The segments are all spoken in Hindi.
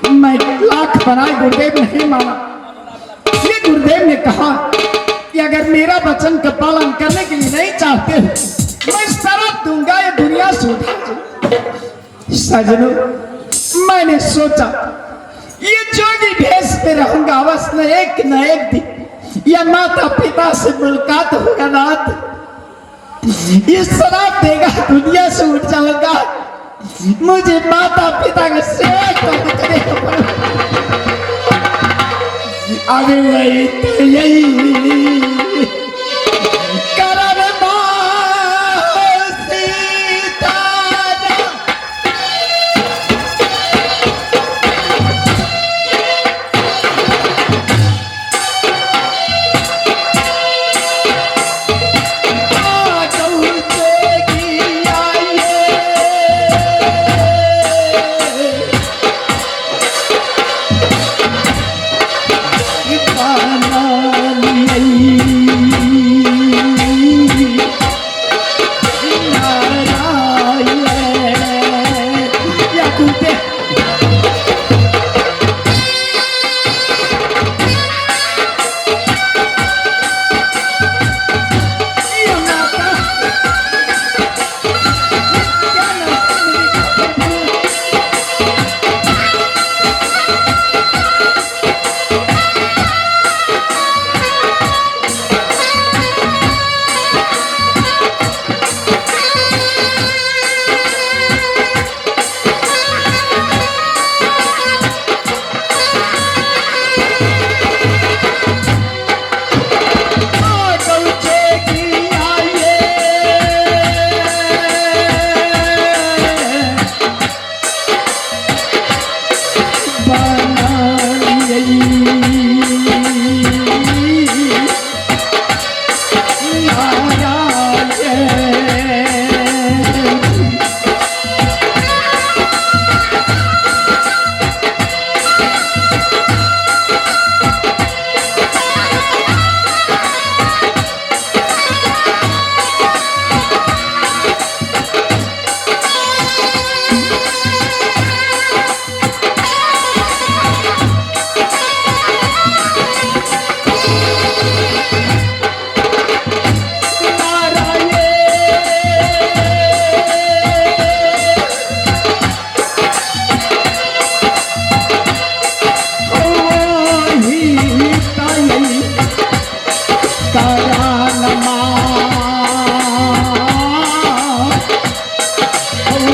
मैं लाख बनाए गुरुदेव नहीं माना। ये गुरुदेव ने कहा कि अगर मेरा वचन का पालन करने के लिए नहीं चाहते हो, मैं शराब दूंगा, ये दुनिया से उठा जाए। सजनों, मैंने सोचा ये जोगी भेष पे रहूंगा, अवश्य न एक दिन या माता पिता से मुलाकात होगा नाथ, ये शराब देगा, दुनिया से उठ जाऊंगा, मुझे माता पिता का सेवा करना पड़ेगा। अरे यही तो यही करम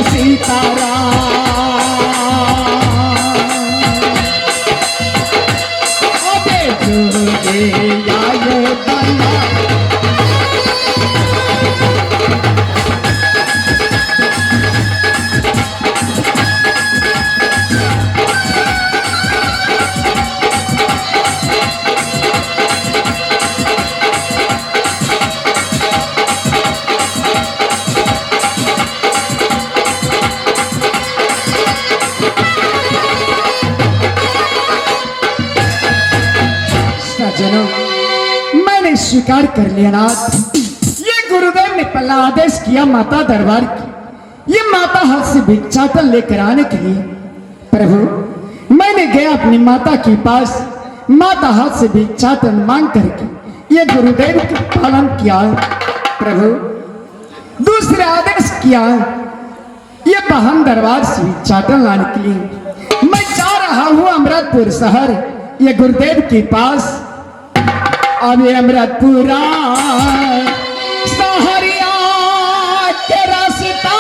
सीताराम। स्वीकार कर लिया नाथ। ये गुरुदेव ने पहला आदेश किया माता दरबार की, ये माता हाथ से भिक्षाटन लेकर आने के लिए। प्रभु, मैंने गया अपनी माता के पास, माता हाथ से भिक्षाटन मांग करके ये गुरुदेव का पालन किया। प्रभु, दूसरा आदेश किया ये बहन दरबार से भिक्षाटन लाने के लिए। मैं जा रहा हूँ अमृतपुर शहर, ये गुरुदेव के पास। अब अमृतपुरा सहरिया के रास्ता,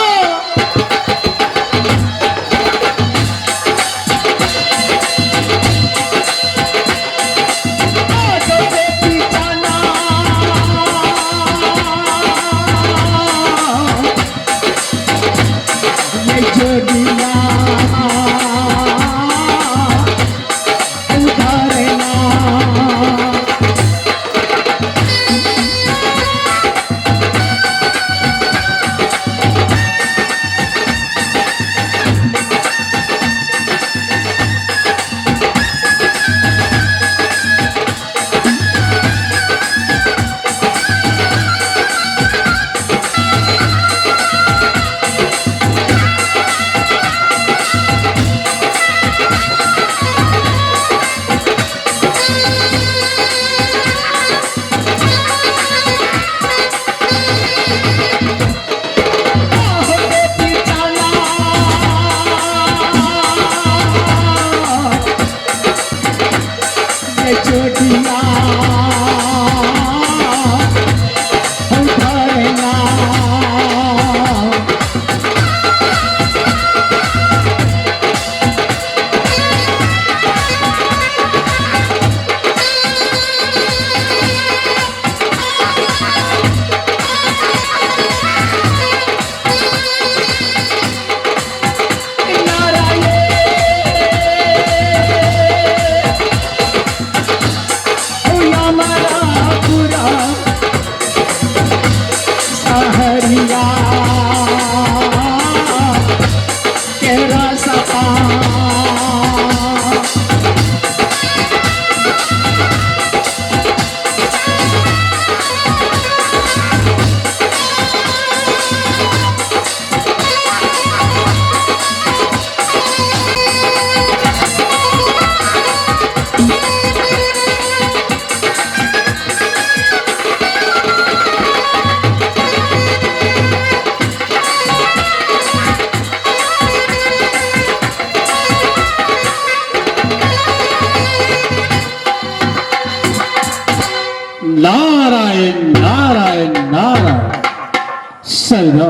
ये जोगिया नारायण नारायण नारायण। सलना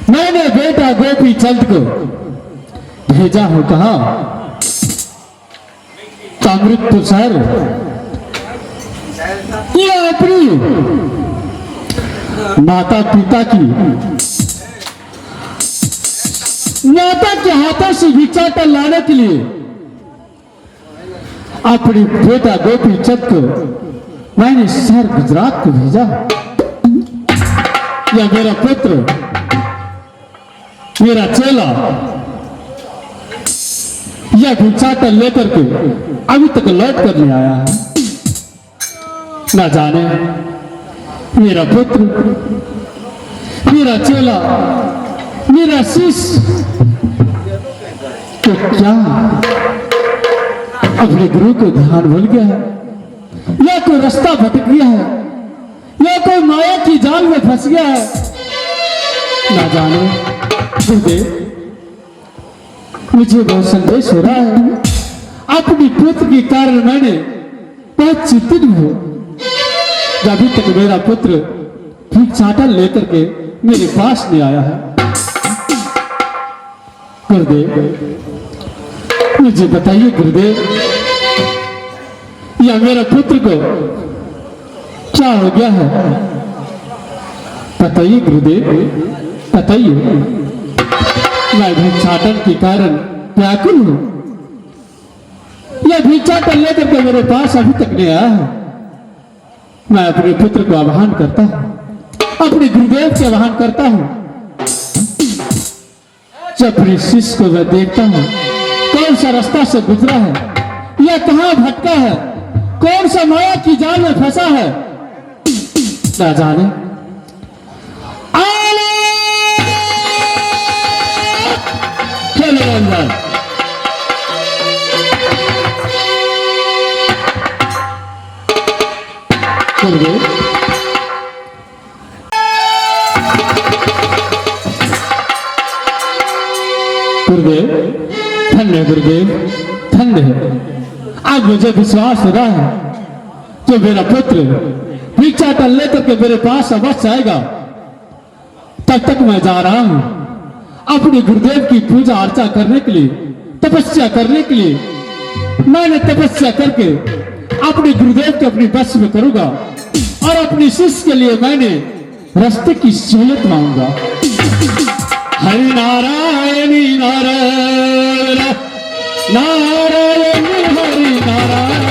मैंने बेटा गोपी चंद को भेजा हो कहा अमृतपुर शहर या अपनी माता के हाथों से भिक्षाटन लाने के लिए अपनी बेटा गोपी चंद को मैंने शहर गुजरात को भेजा। या मेरा पुत्र मेरा चेला यह भिक्षाटन लेकर के अभी तक लौट कर नहीं आया है। ना जाने मेरा पुत्र मेरा चेला मेरा शिष्य तो क्या अपने गुरु को ध्यान भूल गया है या कोई रास्ता भटक गया है या कोई माया की जाल में फंस गया है। ना जाने गुरुदेव मुझे बहुत संदेश हो रहा है। अपनी पुत्र के कारण मैंने बहुत चिंतित हूं। अभी तक मेरा पुत्र भिक्षाटन लेकर के मेरे पास नहीं आया है। गुरुदेव मुझे बताइए गुरुदेव या मेरा पुत्र को क्या हो गया है? बताइए गुरुदेव बताइए। मैं भिक्षाटन के कारण व्याकुल हूं। यह भिक्षाटन लेकर के मेरे पास अभी तक नहीं आया है। मैं अपने पुत्र को आह्वान करता हूं अपने गुरुदेव के आह्वान करता हूं। जब अपने शिष्य को मैं देखता हूं कौन सा रास्ता से गुजरा है या कहां भटका है कौन सा माया की जाल में फंसा है ना जाने। गुरुदेव धन्य गुरुदेव धन्य है। आज मुझे विश्वास हो रहा है जो मेरा पुत्र भिक्षाटन लेकर के मेरे पास अवश्य आएगा। तब तक मैं जा रहा हूं अपने गुरुदेव की पूजा अर्चा करने के लिए तपस्या करने के लिए। मैंने तपस्या करके अपने गुरुदेव के अपनी बस में करूंगा और अपने शिष्य के लिए मैंने रास्ते की सहूलत मांगूंगा। हरि नारायण नारायण नारायण हरि नारायण।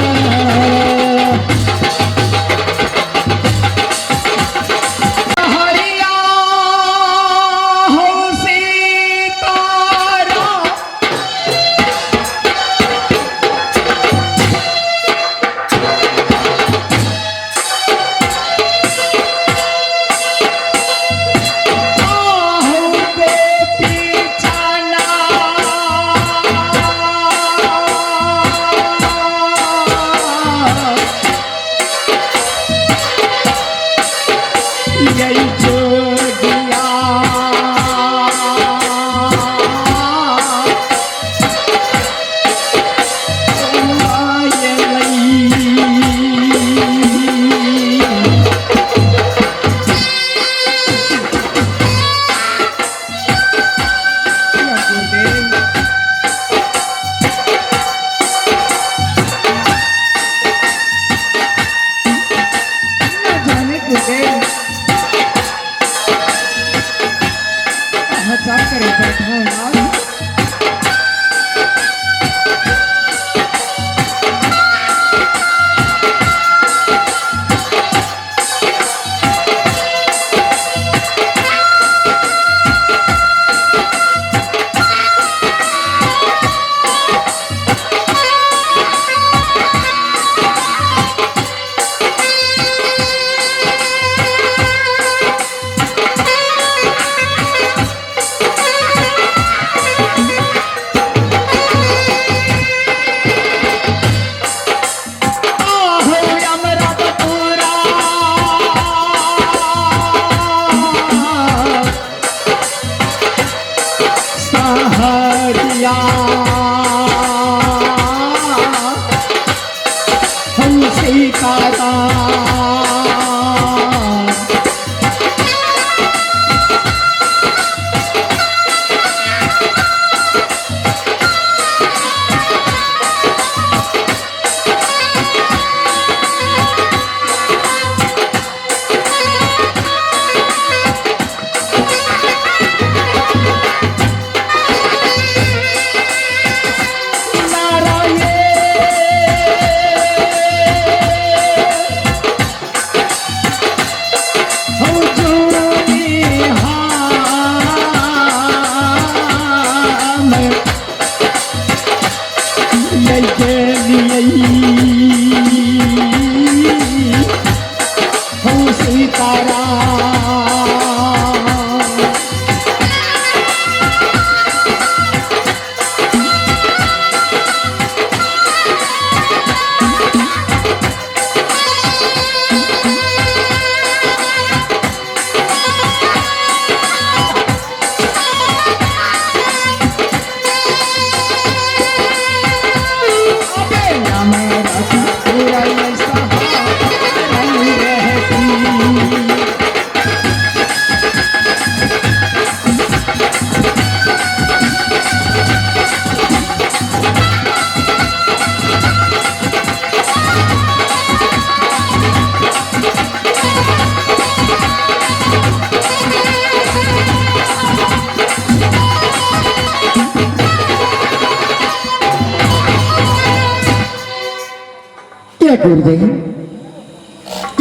ये गुरुदेव,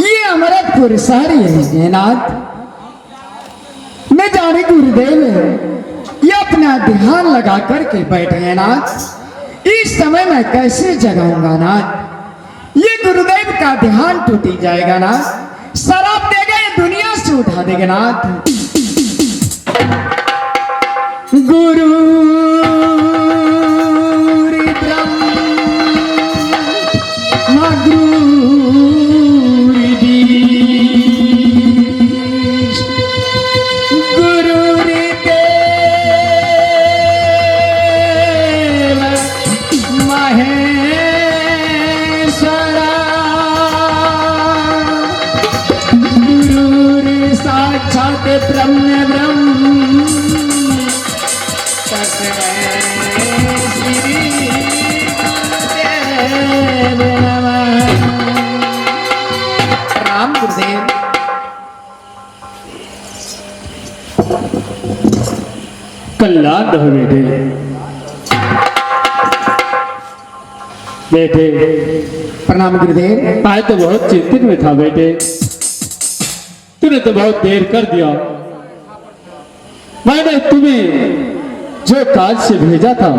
ये अमृतपुर सारी है नाथ। न जाने गुरुदेव ये अपना ध्यान लगा करके बैठे हैं नाथ। इस समय मैं कैसे जगाऊंगा नाथ? ये गुरुदेव का ध्यान टूट जाएगा नाथ। शराब देगा ये दुनिया से उठा देगा नाथ। गुरु ब्रह्म ब्रह्म तस्मै श्री गुरुदेव नमः। राम गुरुदेव। कल्याण रहो बेटे। प्रणाम गुरुदेव। आज तो बहुत चिंतित में था बेटे, तूने तो बहुत देर कर दिया। मैंने तुम्हें जो काज से भेजा था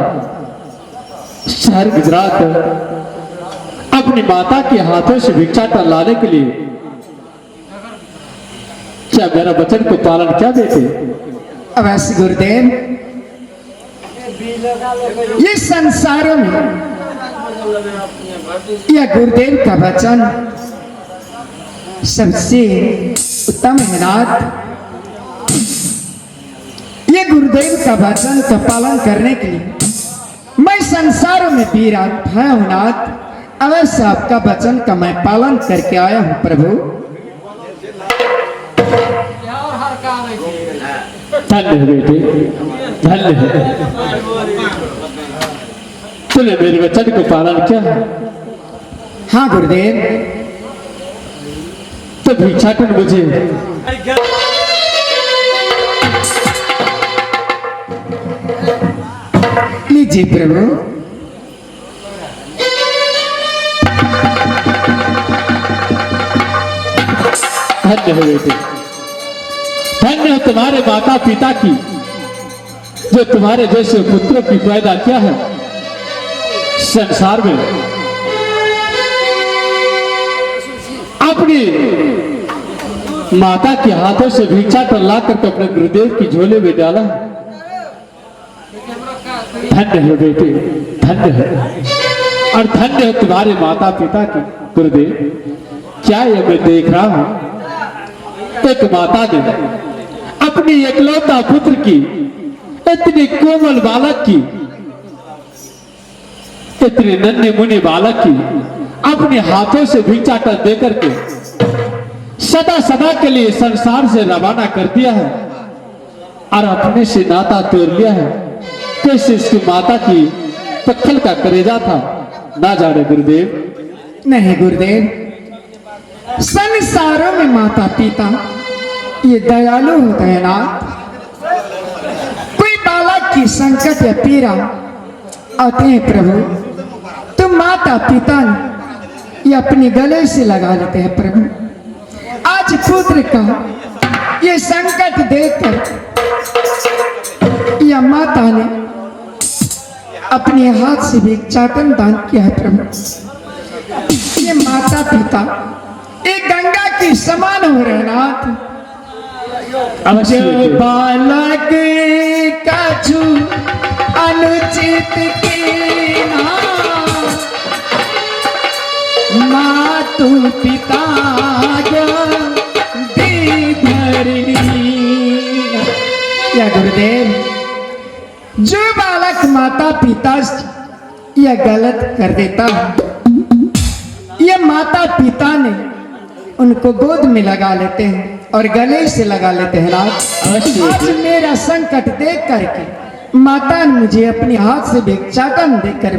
शहर गुजरात अपनी माता के हाथों से भिक्षाटन लाने के लिए, क्या मेरा वचन को पालन किया बेटे? अवश्य गुरुदेव। ये संसारों में यह गुरुदेव का वचन सबसे उत्तम है नाथ। ये गुरुदेव का वचन का पालन करने के लिए मैं संसारों में विराट हूं नाथ। अवश्य आपका वचन का मैं पालन करके आया हूं प्रभु। धन्य है बेटे, धन्य है। तूने मेरे वचन को पालन किया। हाँ गुरुदेव। तो भिक्षाटन मुझे लीजिए प्रभु। धन्य हो बेटे, धन्य हो तुम्हारे माता पिता की जो तुम्हारे जैसे पुत्रों की पैदा किया है संसार में। अपनी माता के हाथों से भिक्षाटन ला करके अपने गुरुदेव की झोले में डाला। धन्य है बेटे, धन्य है। और धन्य है तुम्हारे माता पिता की गुरुदेव। क्या ये मैं देख रहा हूं, एक माता ने अपनी एकलौता पुत्र की, इतने कोमल बालक की, इतने नन्हे मुन्ने बालक की अपने हाथों से भिक्षाटन देकर के सदा सदा के लिए संसार से रवाना कर दिया है और अपने से नाता तोड़ लिया है। कैसे इसकी माता की पत्थर का करेजा था ना जाने गुरुदेव। नहीं गुरुदेव, संसारों में माता पिता ये दयालु होते हैं नाथ। कोई बालक की संकट या पीड़ा आते हैं प्रभु तो माता पिता ये अपने गले से लगा लेते हैं प्रभु। आज पुत्र का ये संकट देखकर यह माता ने अपने हाथ से भिक्षाटन दान किया है प्रभु। ये माता पिता एक गंगा के समान हो रहे नाथ। जो बालक कछु अनुचित की मातु पिता या गुरुदेव, जो बालक माता पिता यह गलत कर देता है यह माता पिता ने उनको गोद में लगा लेते हैं और गले से लगा लेते हैं नाथ। आज मेरा संकट देख करके माता ने मुझे अपने हाथ से भिक्षाटन देकर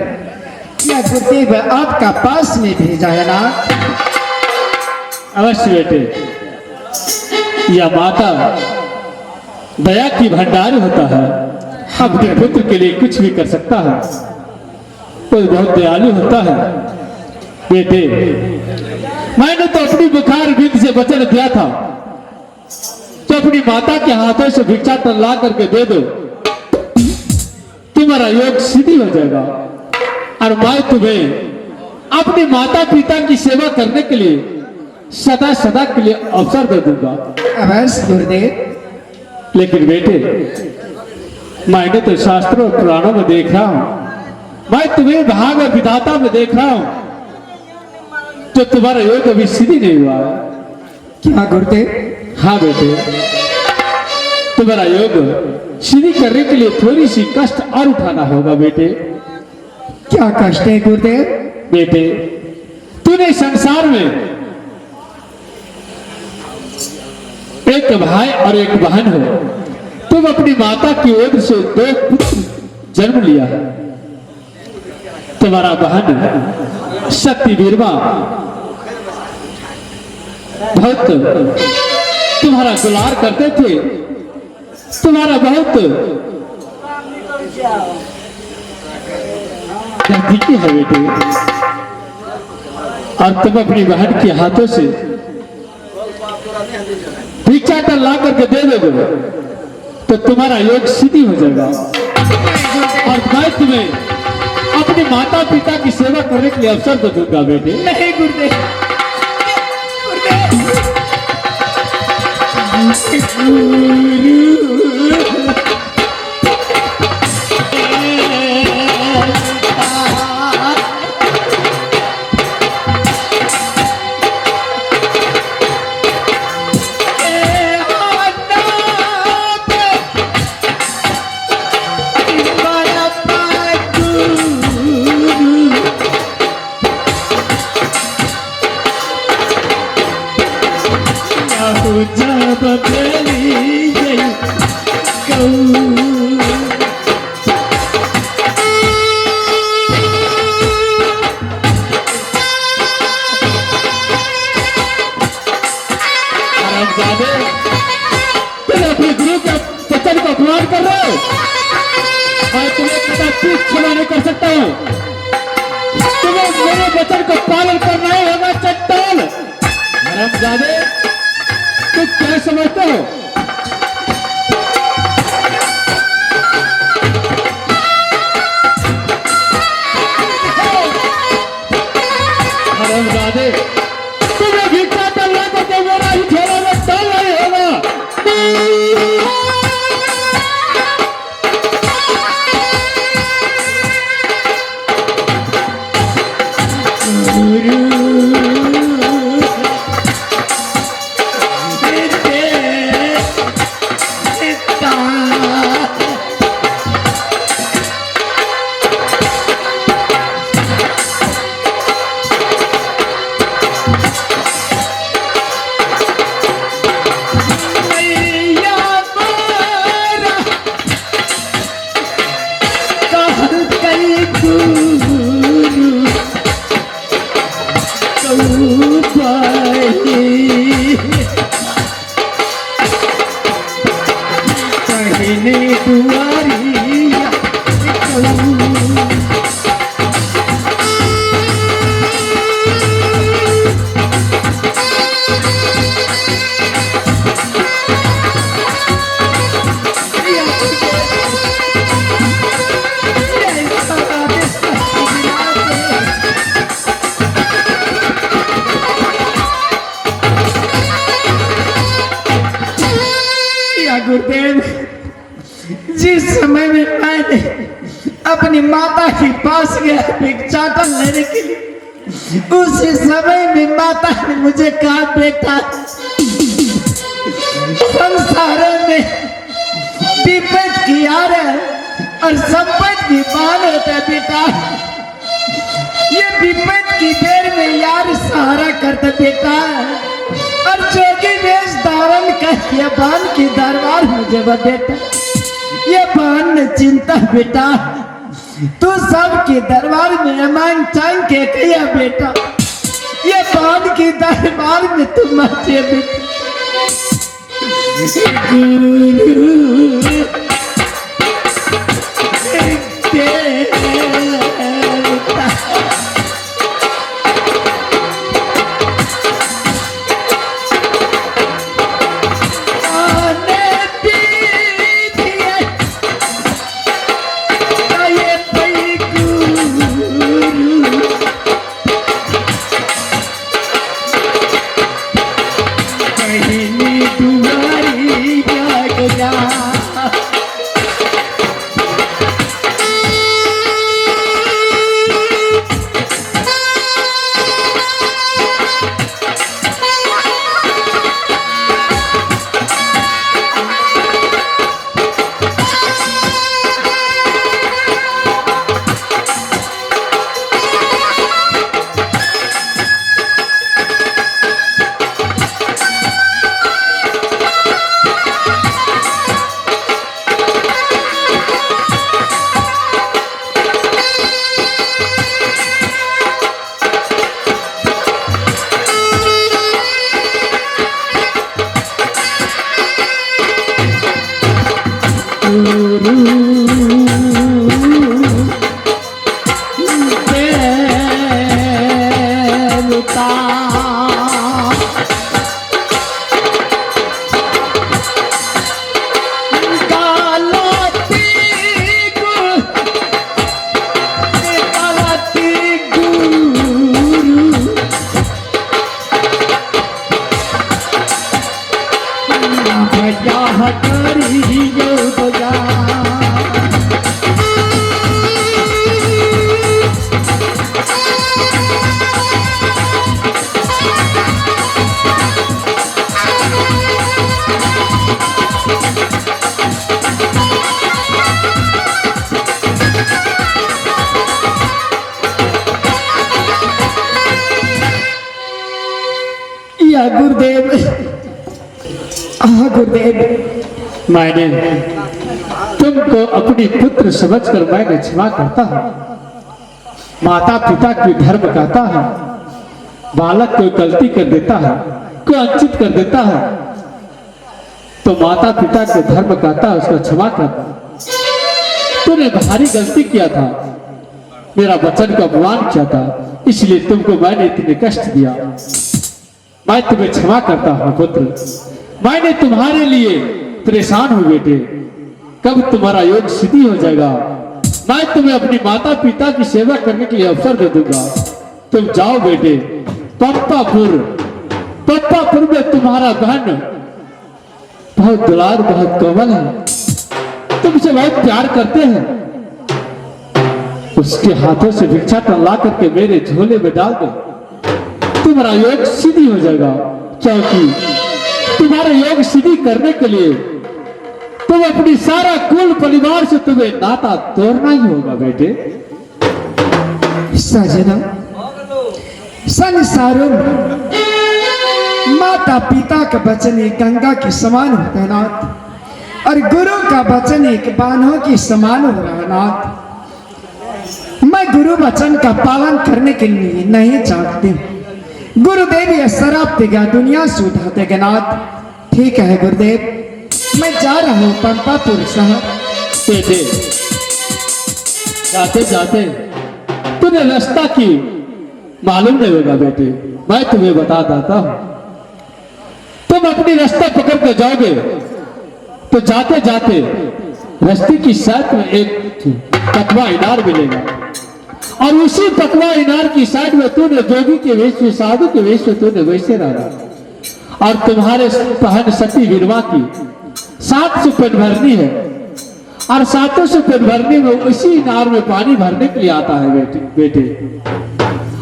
यह गुरुदेव आपका पास में भेजा है नाथ। अवश्य बेटे, यह माता दया की भंडार होता है। अपने पुत्र के लिए कुछ भी कर सकता है। कोई बहुत दयालु होता है। बेटे, मैंने तो अपनी बुखार विधि से वचन दिया था, तो अपनी माता के हाथों से भिक्षाटन ला करके दे दो, तुम्हारा योग सीधी हो जाएगा और मैं तुम्हें अपनी माता पिता की सेवा करने के लिए सदा सदा के लिए अवसर दे दूंगा। अवश्य गुरुदेव। लेकिन बेटे, मैंने तो शास्त्रों और पुराणों में देख रहा हूं, मैं तुम्हें भाग और विधाता में देख रहा हूं, तो तुम्हारा योग अभी सीधी नहीं हुआ है। क्या गुरुदेव? हाँ बेटे, तुम्हारा योग सीधी करने के लिए थोड़ी सी कष्ट और उठाना होगा बेटे। क्या कष्ट है गुरुदेव? बेटे, तूने संसार में एक भाई और एक बहन हो, तुम अपनी माता की ओर से 2 पुत्र जन्म लिया है। तुम्हारा बहन शक्ति बीरमा बहुत तुम्हारा दुलार करते थे, तुम्हारा बहुत नजदीकी है बेटे, और तुम अपनी बहन के हाथों से भिक्षाटन ला करके दे दोगे तो तुम्हारा योग सीधी हो जाएगा, और मैं तुम्हें अपने माता पिता की सेवा करने के लिए अवसर तो दूंगा बेटे। नहीं गुरुदेव, तुम अपने गुरु के वचन को अपमान कर रहे हो, मैं तुम्हें पिता कुछ क्षमा नहीं कर सकता हूँ। तुम्हें मेरे वचन को पालन करना ही होगा। चट्टान हरामजादे, तुम क्या समझते हो? हरामजादे, तुम्हें भिक्षा करना तो मेरा ही ठेला में डालना ही होगा। गुरुदेव, जिस समय में मैंने अपनी माता के पास गया भिक्षाटन लेने के लिए, उसी समय में माता ने मुझे कहा, बेटा संसार में विपद की आ है और संपत्ति की मान होता है। बेटा, ये विपद की देर में यार सहारा करता बेटा, और जोगी वेश धारण कर ये बान की दरबार मुझे बेटा, ये बान ने चिंता बेटा, तू सबके दरबार में मांग चांग के किया बेटा, ये बान की दरबार में तुम मचे बेटा। गुरुदेव। हाँ गुरुदेव, मैंने तुमको अपनी पुत्र समझकर मैंने क्षमा करता हूँ। माता पिता की धर्म कहता है, बालक कोई गलती कर देता है, कोई अंचित कर देता है, तो माता पिता के धर्म कहता है उसका क्षमा करना। तूने भारी गलती किया था, मेरा वचन का अपमान किया था, इसलिए तुमको मैंने इतने कष्ट दिया। मैं तुम्हें क्षमा करता हूँ पुत्र। मैंने तुम्हारे लिए परेशान हूँ बेटे, कब तुम्हारा योग सिद्धि हो जाएगा मैं तुम्हें अपनी माता पिता की सेवा करने के लिए अवसर दे दूंगा। तुम जाओ बेटे, पप्पापुर में तुम्हारा बहन बहुत दुलार बहुत कोमल है, तुमसे बहुत प्यार करते हैं। उसके हाथों से भिक्षाटन ला करके मेरे झोले में डाल दो, तुम्हारा योग सिद्धि हो जाएगा। क्योंकि तुम्हारा योग सिद्धि करने के लिए तुम अपनी सारा कुल परिवार से तुम्हें नाता तोड़ना ही होगा बेटे। सजना, संसारों में माता पिता का वचन एक गंगा के समान होता है नाथ, और गुरु का वचन एक बानों के समान हो रहा है नाथ। मैं गुरु वचन का पालन करने के लिए नहीं चाहती हूँ। गुरुदेव यह शराब देगा, दुनिया से उठा देगा नाथ। ठीक है गुरुदेव, मैं जा रहा हूँ पंपापुर शहर। बेटे जाते जाते तुम्हें रास्ता की मालूम नहीं होगा बेटे, मैं तुम्हें बता देता हूँ। तुम अपनी रास्ता पकड़ कर जाओगे तो जाते जाते रास्ते की साइड में एक पकवा इनार मिलेगा, और उसी पकवा इनार की साइड में तूने जोगी के वेश में, साधु के वेश में तूने वैसे रहना, और तुम्हारे बहन सती विरवा की 700 पेट भरनी है, और 700 पेट भरनी में उसी इनार में पानी भरने के लिए आता है बेटे।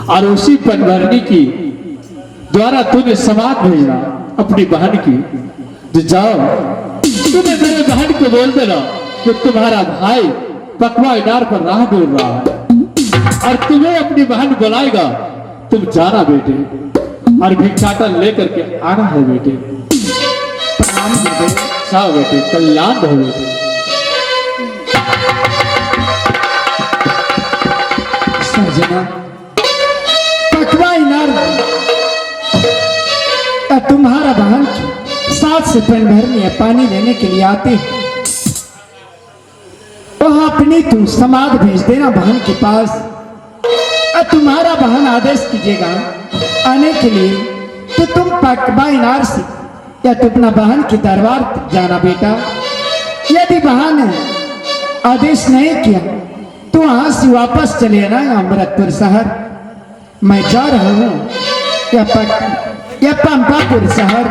और उसी पेट भरनी की द्वारा तूने समाज भेजना अपनी बहन की, जो जाओ तूने मेरे बहन को बोल देना कि तुम्हारा भाई पकवा इनार पर राह ढूंढ रहा है, और तुम्हें अपनी बहन बुलाएगा। तुम जाना बेटे, और भिक्षाटन लेकर के आना है बेटे। प्रणाम गुरुदेव। जाओ बेटे, कल्याण हो बेटे। सजना, पकवा इनार तुम्हारा बहन की 700 पेट भरनी है, पानी लेने के लिए आते हैं। वहां अपनी तुम समाध भेज देना बहन के पास, और तुम्हारा बहन आदेश कीजिएगा आने के लिए, तो तुम पकवा इनार से या तो अपना बहन के दरबार तक जाना बेटा। यदि बहन आदेश नहीं किया तो वहां से वापस चले आना अमृतपुर शहर। मैं जा रहा हूं या पंपापुर शहर।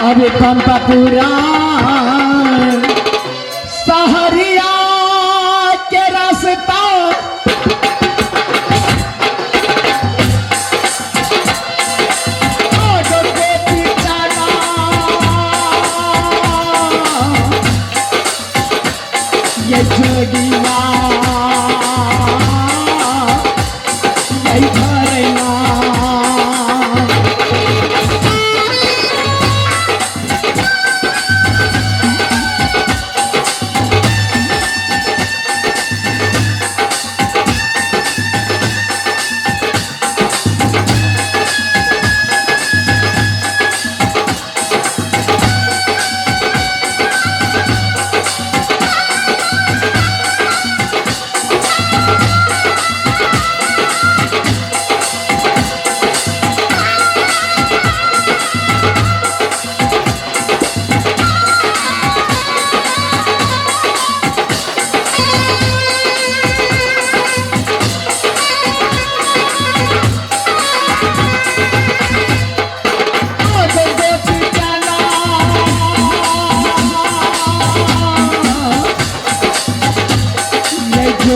अबे पंपापुरा